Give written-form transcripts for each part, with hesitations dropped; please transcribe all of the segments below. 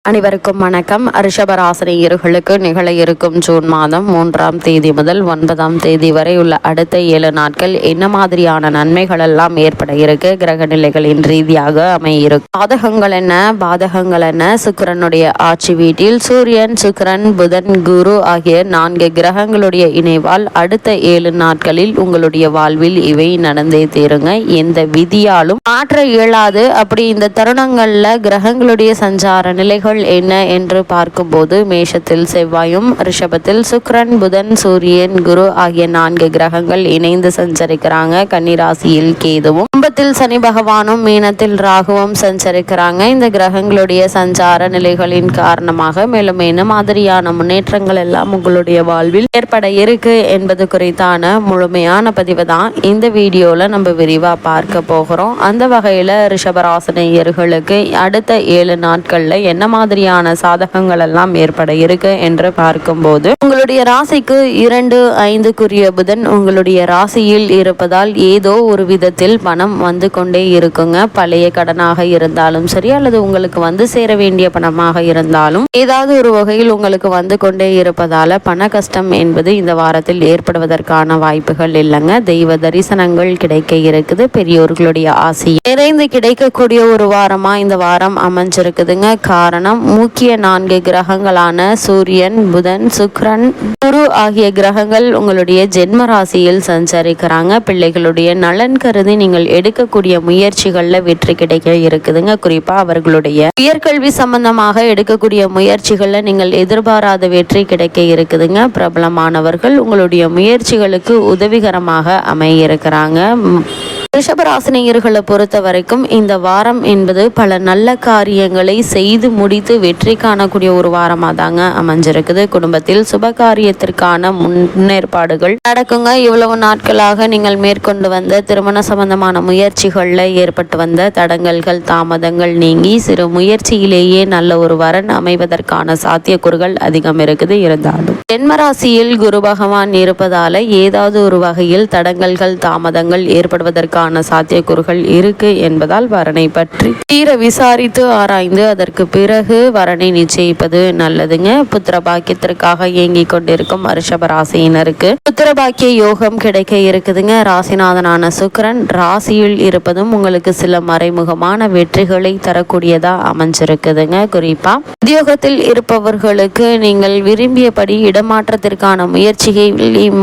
அனைவருக்கும் வணக்கம். ரிஷபராசினியர்களுக்கு நிகழ இருக்கும் ஜூன் மாதம் 3ஆம் தேதி முதல் 9ஆம் தேதி வரை உள்ள அடுத்த 7 நாட்கள் என்ன மாதிரியான நன்மைகள் எல்லாம் ஏற்பட இருக்கு, கிரக நிலைகளின் ரீதியாக அமையிருக்கும். பாதகங்கள் என்ன, பாதகங்கள் என்ன? சுக்கிரனுடைய ஆட்சி வீட்டில் சூரியன், சுக்கிரன், புதன், குரு ஆகிய 4 கிரகங்களுடைய இணைவால் அடுத்த 7 நாட்களில் உங்களுடைய வாழ்வில் இவை நடந்தே தீருங்க. எந்த விதியாலும் மாற்ற இயலாது. அப்படி இந்த தருணங்கள்ல கிரகங்களுடைய சஞ்சார நிலைகள் என்ன என்று பார்க்கும்போது, மேஷத்தில் செவ்வாயும், ரிஷபத்தில் சுக்கிரன், புதன், சூரியன், குரு ஆகிய 4 கிரகங்கள் இணைந்து சஞ்சரிக்கிறாங்க. கன்னிராசியில் கேதுவும், கும்பத்தில் சனி பகவானும், மீனத்தில் ராகுவும் சஞ்சரிக்கிறாங்க. இந்த கிரகங்களுடைய சஞ்சார நிலைகளின் காரணமாக மேலும் என்ன மாதிரியான முன்னேற்றங்கள் எல்லாம் உங்களுடைய வாழ்வில் ஏற்பட இருக்கு என்பது குறித்தான முழுமையான பதிவு தான் இந்த வீடியோல நம்ம விரிவா பார்க்க போகிறோம். அந்த வகையில ரிஷபராசினியர்களுக்கு அடுத்த 7 நாட்கள்ல என்ன மாதிரியான சாதகங்கள் எல்லாம் ஏற்பட இருக்கு என்று பார்க்கும்போது, உங்களுடைய ராசிக்கு 2, 5 புதன் உங்களுடைய ராசியில் இருப்பதால் ஏதோ ஒரு விதத்தில் பணம் வந்து கொண்டே இருக்குங்க. பழைய கடனாக இருந்தாலும் சரி, அல்லது உங்களுக்கு வந்து சேர வேண்டிய பணமாக இருந்தாலும் ஏதாவது ஒரு வகையில் உங்களுக்கு வந்து கொண்டே இருப்பதால பண கஷ்டம் என்பது இந்த வாரத்தில் ஏற்படுவதற்கான வாய்ப்புகள் இல்லைங்க. தெய்வ தரிசனங்கள் கிடைக்க இருக்குது. பெரியோர்களுடைய ஆசை நிறைந்து கிடைக்கக்கூடிய ஒரு வாரமா இந்த வாரம் அமைஞ்சிருக்குதுங்க. காரணம், முக்கிய 4 கிரகங்களான சூரியன், புதன், சுக்கிரன், குரு ஆகிய கிரகங்கள் உங்களுடைய ஜென்ம ராசியில் சஞ்சரிக்கிறாங்க. பிள்ளைகளுடைய நலன் கருதி நீங்கள் எடுக்கக்கூடிய முயற்சிகள்ல வெற்றி கிடைக்க இருக்குதுங்க. குறிப்பா அவர்களுடைய உயர்கல்வி சம்பந்தமாக எடுக்கக்கூடிய முயற்சிகள்ல நீங்கள் எதிர்பாராத வெற்றி கிடைக்க இருக்குதுங்க. பிரபலமானவர்கள் உங்களுடைய முயற்சிகளுக்கு உதவிகரமாக அமைய இருக்கிறாங்க. ரிஷபராசினியர்களை பொறுத்த வரைக்கும் இந்த வாரம் என்பது பல நல்ல காரியங்களை செய்து முடித்து வெற்றி காணக்கூடிய ஒரு வாரமாக தாங்க அமைஞ்சிருக்குது. குடும்பத்தில் சுப காரியத்திற்கான முன்னேற்பாடுகள் நடக்குங்க. இவ்வளவு நாட்களாக நீங்கள் மேற்கொண்டு வந்த திருமண சம்பந்தமான முயற்சிகளில் ஏற்பட்டு வந்த தடங்கல்கள், தாமதங்கள் நீங்கி சிறு முயற்சியிலேயே நல்ல ஒரு வரன் அமைவதற்கான சாத்தியக்கூறுகள் அதிகம் இருக்குது. இருந்தாலும் ஜென்மராசியில் குரு பகவான் இருப்பதால ஏதாவது ஒரு வகையில் தடங்கல்கள், தாமதங்கள் ஏற்படுவதற்கான சாத்தியக்கூறுகள் இருக்கு என்பதால் வரனை பற்றி தீர விசாரித்து ஆராய்ந்து அதற்கு பிறகு வரனை நிச்சயிப்பது நல்லதுங்க. புத்திர பாக்கியத்திற்காக இயங்கிக் கொண்டிருக்கும் ரிஷபராசியினருக்கு புத்திர பாக்கிய யோகம் கிடைக்க இருக்குதுங்க. ராசிநாதனான சுக்கிரன் ராசியில் இருப்பதும் உங்களுக்கு சில மறைமுகமான வெற்றிகளை தரக்கூடியதா அமைஞ்சிருக்குதுங்க. குறிப்பா உத்தியோகத்தில் இருப்பவர்களுக்கு நீங்கள் விரும்பியபடி இடமாற்றத்திற்கான முயற்சியை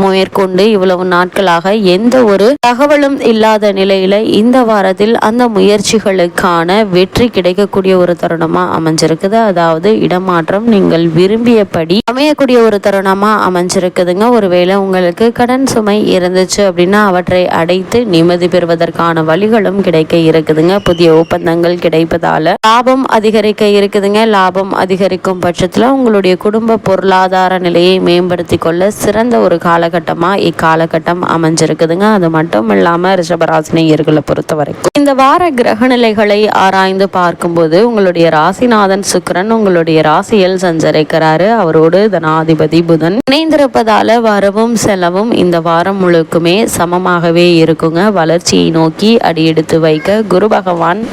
மேற்கொண்டு இவ்வளவு நாட்களாக எந்த ஒரு தகவலும் இல்லாத நிலையில இந்த வாரத்தில் அந்த முயற்சிகளுக்கான வெற்றி கிடைக்கக்கூடிய ஒரு தருணமா அமைஞ்சிருக்குது. அதாவது இடமாற்றம் நீங்கள் விரும்பியபடி அமையக்கூடிய ஒரு தருணமா அமைஞ்சிருக்குதுங்க. ஒருவேளை உங்களுக்கு கடன் சுமை இருந்துச்சு அப்படின்னா அவற்றை அடைத்து நிம்மதி பெறுவதற்கான வழிகளும் கிடைக்க இருக்குதுங்க. புதிய ஒப்பந்தங்கள் கிடைப்பதால லாபம் அதிகரிக்க இருக்குதுங்க. லாபம் அதிகரிக்கும் பட்சத்துல உங்களுடைய குடும்ப பொருளாதார நிலையை மேம்படுத்தி கொள்ள சிறந்த ஒரு காலகட்டமா இக்காலகட்டம் அமைஞ்சிருக்குதுங்க. அது மட்டும் இல்லாம ரிஷபராசினியர்களை பொறுத்த வரைக்கும் இந்த வார கிரக நிலைகளை ஆராய்ந்து பார்க்கும்போது உங்களுடைய ராசிநாதன் சுக்கிரன் உங்களுடைய ராசியில் சஞ்சரிக்கிறாரு. அவரோடு தனாதிபதி புதன் இணைந்திருப்பதால வரவும் செலவும் இந்த வாரம் முழுக்குமே சமமாகவே இருக்குங்க. வளர்ச்சியை நோக்கி அடியெடுத்து வைக்க குரு பகவான்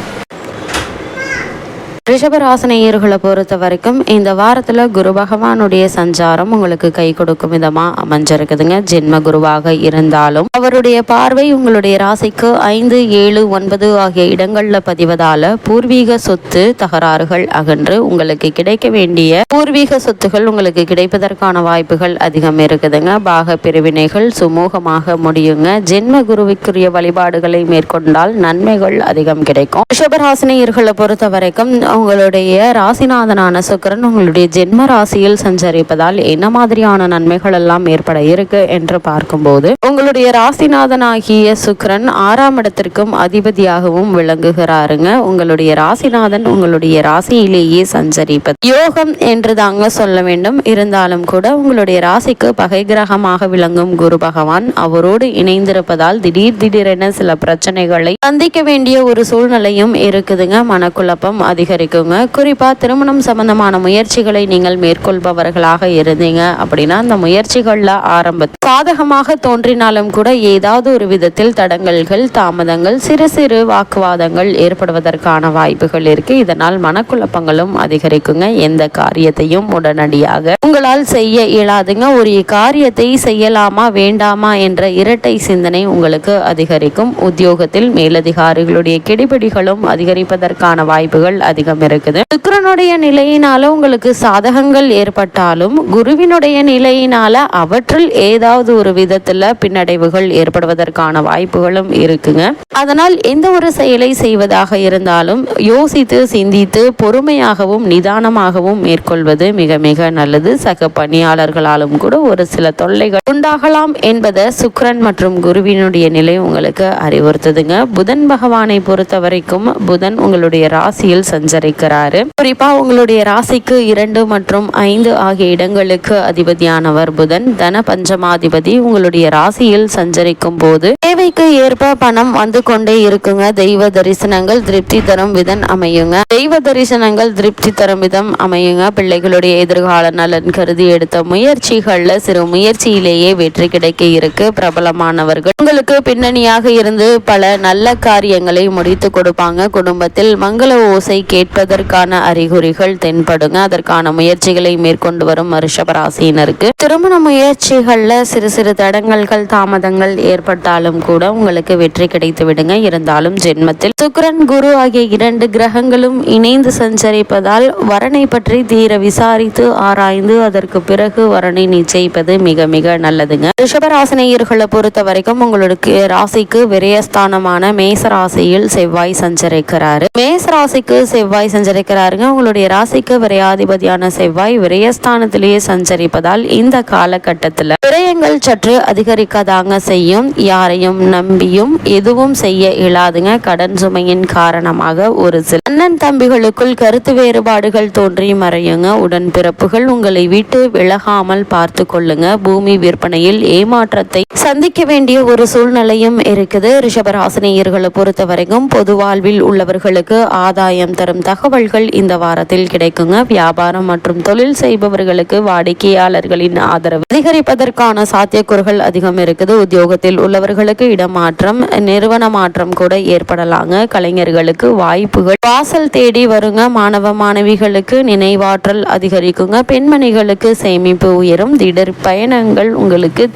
ரிஷபராசினியர்களை பொறுத்த வரைக்கும் இந்த வாரத்தில் குரு பகவானுடைய சஞ்சாரம் உங்களுக்கு கை கொடுக்கும் விதமாக அமைஞ்சிருக்குதுங்க. ஜென்ம குருவாக இருந்தாலும் அவருடைய பார்வை உங்களுடைய ராசிக்கு 5, 7, 9 ஆகிய இடங்களில் பதிவதால பூர்வீக சொத்து தகராறுகள் அகன்று உங்களுக்கு கிடைக்க வேண்டிய பூர்வீக சொத்துகள் உங்களுக்கு கிடைப்பதற்கான வாய்ப்புகள் அதிகம் இருக்குதுங்க. பாக பிரிவினைகள் சுமூகமாக முடியுங்க. ஜென்ம குருவிற்குரிய வழிபாடுகளை மேற்கொண்டால் நன்மைகள் அதிகம் கிடைக்கும். ரிஷபராசினியர்களை பொறுத்த வரைக்கும் உங்களுடைய ராசிநாதனான சுக்கிரன் உங்களுடைய ஜென்ம ராசியில் சஞ்சரிப்பதால் என்ன மாதிரியான நன்மைகள் எல்லாம் ஏற்பட இருக்கு என்று பார்க்கும்போது, உங்களுடைய ராசிநாதனாகிய சுக்கிரன் 6ஆம் இடத்திற்கும் அதிபதியாகவும் விளங்குகிறாருங்க. உங்களுடைய ராசிநாதன் உங்களுடைய ராசியிலேயே சஞ்சரிப்பது யோகம் என்று தாங்க சொல்ல வேண்டும். இருந்தாலும் கூட உங்களுடைய ராசிக்கு பகை கிரகமாக விளங்கும் குரு பகவான் அவரோடு இணைந்திருப்பதால் திடீரென சில பிரச்சனைகளை சந்திக்க வேண்டிய ஒரு சூழ்நிலையும் இருக்குதுங்க. மனக்குழப்பம் அதிகரிக்கும். அதிகரிக்குங்க. குறிப்பாக திருமணம் சம்பந்தமான முயற்சிகளை நீங்கள் மேற்கொள்பவர்களாக இருந்தீங்க அப்படின்னா அந்த முயற்சிகளில் சாதகமாக தோன்றினாலும் கூட ஏதாவது ஒரு விதத்தில் தடங்கல்கள், தாமதங்கள், சிறு சிறு வாக்குவாதங்கள் ஏற்படுவதற்கான வாய்ப்புகள் இருக்கு. இதனால் மனக்குழப்பங்களும் அதிகரிக்குங்க. எந்த காரியத்தையும் உடனடியாக உங்களால் செய்ய இயலாதுங்க. ஒரு காரியத்தை செய்யலாமா வேண்டாமா என்ற இரட்டை சிந்தனை உங்களுக்கு அதிகரிக்கும். உத்தியோகத்தில் மேலதிகாரிகளுடைய கெடிபிடிகளும் அதிகரிப்பதற்கான வாய்ப்புகள் அதிகம் இருக்குது. சுக்கிரனுடைய நிலையினால உங்களுக்கு சாதகங்கள் ஏற்பட்டாலும் குருவினுடைய நிலையினால அவற்றில் ஏதாவது ஒரு விதத்துல பின்னடைவுகள் ஏற்படுவதற்கான வாய்ப்புகளும் இருக்குங்க. அதனால் எந்த ஒரு செயலை செய்வதாக இருந்தாலும் யோசித்து சிந்தித்து பொறுமையாகவும் நிதானமாகவும் மேற்கொள்வது மிக மிக நல்லது. சக பணியாளர்களாலும் கூட ஒரு சில தொல்லைகள் உண்டாகலாம் என்பதை சுக்கிரன் மற்றும் குருவினுடைய நிலை உங்களுக்கு அறிவுறுத்துதுங்க. புதன் பகவானை பொறுத்த வரைக்கும் புதன் உங்களுடைய ராசியில் சஞ்சரிக்கிறாரு. குறிப்பா உங்களுடைய ராசிக்கு 2 மற்றும் 5 ஆகிய இடங்களுக்கு அதிபதியானவர் புதன். தன பஞ்சமாதிபதி உங்களுடைய ராசியில் சஞ்சரிக்கும் போது தேவைக்கு ஏற்ப பணம் வந்து கொண்டே இருக்குங்க. தெய்வ தரிசனங்கள் திருப்தி தரும் விதம் அமையுங்க. தெய்வ தரிசனங்கள் திருப்தி தரும் விதம் அமையுங்க. பிள்ளைகளுடைய எதிர்கால நலன் கருதி எடுத்த முயற்சிகள்ல சிறு முயற்சியிலேயே வெற்றி கிடைக்க இருக்கு. பிரபலமானவர்கள் உங்களுக்கு பின்னணியாக இருந்து பல நல்ல காரியங்களை முடித்து கொடுப்பாங்க. குடும்பத்தில் மங்கள ஓசை கேட்பதற்கான அறிகுறிகள் தென்படுங்க. அதற்கான முயற்சிகளை மேற்கொண்டு வரும் ரிஷபராசியினருக்கு திருமண முயற்சிகள்ல சிறு சிறு தடங்கல்கள், தாமதங்கள் ஏற்பட்டாலும் கூட உங்களுக்கு வெற்றி கிடைத்து விடுங்க. இருந்தாலும் ஜென்மத்தில் சுக்கிரன், குரு ஆகிய 2 கிரகங்களும் இணைந்து சஞ்சரிப்பதால் வரனை பற்றி தீர விசாரித்து ஆராய்ந்து அதற்கு பிறகு வரனை நிச்சயிப்பது மிக மிக நல்லதுங்க. ரிஷபராசினியர்களை பொறுத்த வரைக்கும் உங்களுக்கு ராசிக்கு விரயஸ்தானமான மேச ராசியில் செவ்வாய் சஞ்சரிக்கிறாரு. மேச ராசிக்கு செவ்வாய் சஞ்சரிக்கிறாருங்க. உங்களுடைய ராசிக்கு விரையாதிபதியான செவ்வாய் விரயஸ்தானத்திலேயே சஞ்சரிப்பதால் இந்த காலகட்டத்தில் விரயங்கள் சற்று அதிகரிக்கதாங்க செய்யும். யாரையும் நம்பியும் எதுவும் செய்ய இயலாதுங்க. கடன் சுமையின் காரணமாக ஒரு சில அண்ணன் தம்பிகளுக்குள் கருத்து வேறுபாடுகள் தோன்றி மறையுங்க. உடன்பிறப்புகள் உங்களை விட்டு விலகாமல் பார்த்து கொள்ளுங்க. பூமி விற்பனையில் ஏமாற்றத்தை சந்திக்க வேண்டிய ஒரு சூழ்நிலையும் இருக்குது. ரிஷபராசினியர்களை பொறுத்த வரைக்கும் பொது வாழ்வில் உள்ளவர்களுக்கு ஆதாயம் தரும் தகவல்கள் இந்த வாரத்தில் கிடைக்குங்க. வியாபாரம் மற்றும் தொழில் செய்பவர்களுக்கு வாடிக்கையாளர்களின் ஆதரவு அதிகரிப்பதற்கான சாத்தியக்கூறுகள் அதிகம் இருக்குது. உத்தியோகத்தில் உள்ளவர்களுக்கு இடமாற்றம், நிறுவன மாற்றம் கூட ஏற்படலாங்க. கலைஞர்களுக்கு வாய்ப்புகள் வாசல் தேடி வருங்க. மாணவ மாணவிகளுக்கு நினைவாற்றல் அதிகரிக்குங்க. பெண்மணிகளுக்கு சேமிப்பு உயரும். திடீர் பயணங்கள் உங்களுக்கு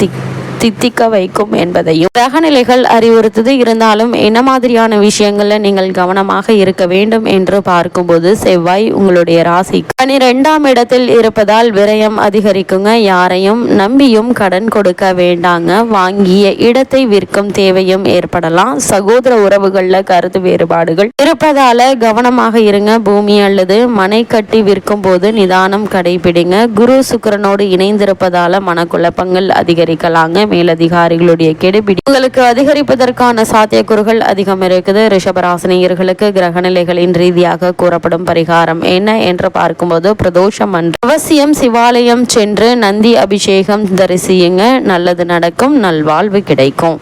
தித்திக்க வைக்கும் என்பதையும் கிரகநிலைகள் அறிவுறுத்துது. இருந்தாலும் என்ன மாதிரியான விஷயங்கள்ல நீங்கள் கவனமாக இருக்க வேண்டும் என்று பார்க்கும்போது செவ்வாய் உங்களுடைய ராசி 12ஆம் இடத்தில் இருப்பதால் விரயம் அதிகரிக்குங்க. யாரையும் நம்பியும் கடன் கொடுக்க வேண்டாங்க. வாங்கிய இடத்தை விற்கும் தேவையும் ஏற்படலாம். சகோதர உறவுகள்ல கருத்து வேறுபாடுகள் இருப்பதால கவனமாக இருங்க. பூமி அல்லது மனை கட்டி விற்கும் போது நிதானம் கடைபிடிங்க. குரு சுக்கிரனோடு இணைந்திருப்பதால மனக்குழப்பங்கள் அதிகரிக்கலாங்க. மேலதிகாரிகளுடைய கெடுபிடி உங்களுக்கு அதிகரிப்பதற்கான சாத்தியக்கூறுகள் அதிகம் இருக்குது. ரிஷபராசினியர்களுக்கு கிரகநிலைகளின் ரீதியாக கூறப்படும் பரிகாரம் என்ன என்று பார்க்கும்போது பிரதோஷம் அன்று அவசியம் சிவாலயம் சென்று நந்தி அபிஷேகம் தரிசியுங்க. நல்லது நடக்கும், நல்வாழ்வு கிடைக்கும்.